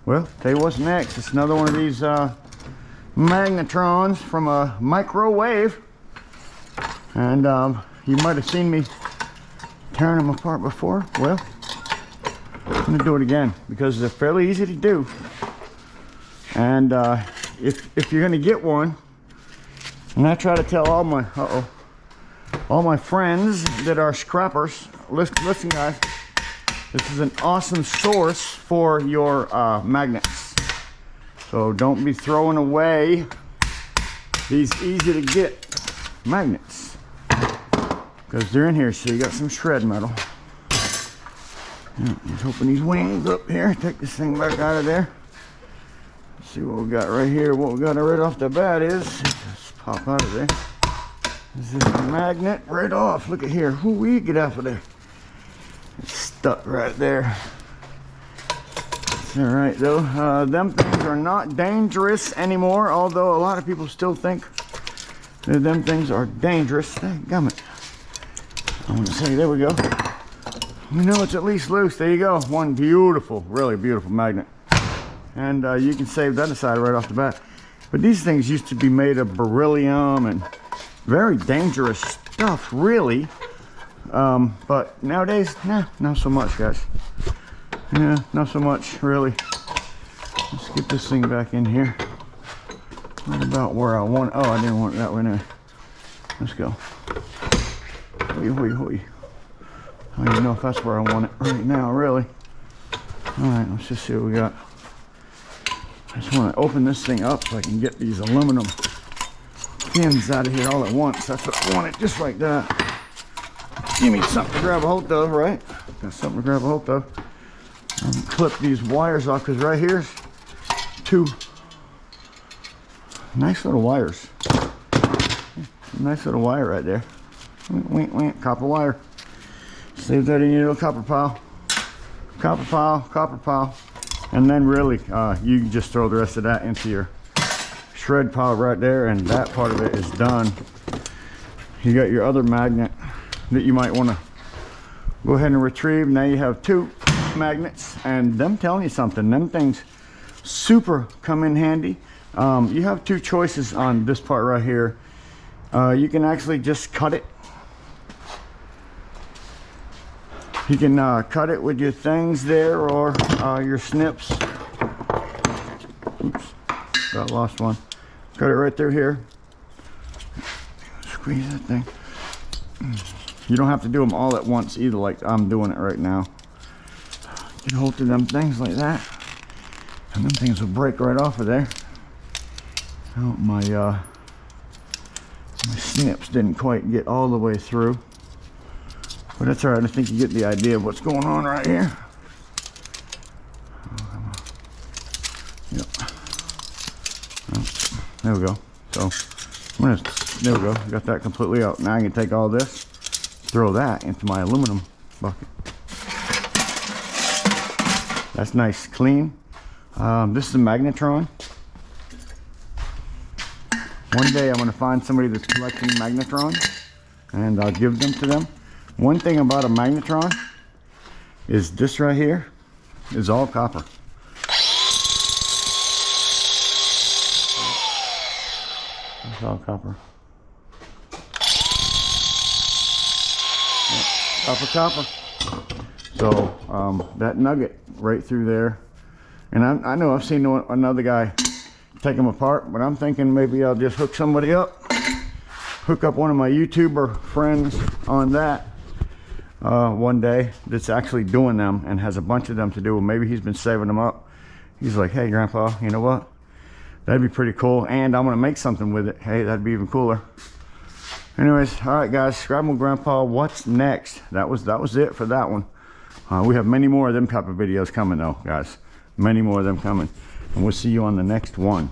Well, tell you what's next. It's another one of these Magnetrons from a microwave. And you might have seen me tearing them apart before. Well, I'm gonna do it again because they're fairly easy to do. And if you're gonna get one, and I try to tell all my friends that are scrappers, listen guys, this is an awesome source for your magnets. So don't be throwing away these easy to get magnets, because they're in here. So you got some shred metal. Yeah, just open these wings up here, take this thing back out of there. Let's see what we got right here. What we got right off the bat is, just pop out of there. This is a magnet right off. Look at here. Whoo-wee, get out of there. It's stuck right there. It's all right though. Them things are not dangerous anymore, although a lot of people still think that them things are dangerous. Dadgummit. I'm gonna say, there we go. We know it's at least loose. There you go. One beautiful, really beautiful magnet. And you can save that aside right off the bat. But these things used to be made of beryllium and very dangerous stuff, really. But nowadays, nah, not so much, guys. Yeah, not so much, really. Let's get this thing back in here. Right about where I want. Oh, I didn't want it that way now. Let's go. Hoi, hoi, hoi. I don't even know if that's where I want it right now, really. All right, let's just see what we got. I just want to open this thing up so I can get these aluminum pins out of here all at once. That's what I wanted, just like that. Give me something to grab a hold of, right? Got something to grab a hold of. Clip these wires off, because right here's two nice little wires. Nice little wire right there. Wink, wink, copper wire. Save that in your little copper pile. Copper pile, copper pile. And then really, you can just throw the rest of that into your shred pile right there, and that part of it is done. You got your other magnet that you might want to go ahead and retrieve. Now you have two magnets, and them telling you something, them things super come in handy. You have two choices on this part right here. You can actually just cut it. You can cut it with your things there, or your snips. Oops, got lost one. Cut it right through here. Squeeze that thing. You don't have to do them all at once either, like I'm doing it right now. Get hold of them things like that, and them things will break right off of there. Oh, my snips didn't quite get all the way through, but that's all right. I think you get the idea of what's going on right here. Yep. Oh, there we go. So I'm gonna, there we go. Got that completely out. Now I can take all this, throw that into my aluminum bucket. That's nice, clean. This is a Magnetron. One day I'm gonna find somebody that's collecting Magnetrons, and I'll give them to them. One thing about a Magnetron is this right here is all copper. It's all copper. Yep, copper. So that nugget right through there, and I know I've seen another guy take them apart, but I'm thinking maybe I'll just hook somebody up, hook up one of my YouTuber friends on that one day that's actually doing them and has a bunch of them to do. Maybe he's been saving them up. He's like, hey Grandpa, you know what, that'd be pretty cool, and I'm gonna make something with it. Hey, that'd be even cooler. Anyways, all right guys, Scrabble Grandpa, what's next? That was it for that one. We have many more of them type of videos coming though, guys. Many more of them coming. And we'll see you on the next one.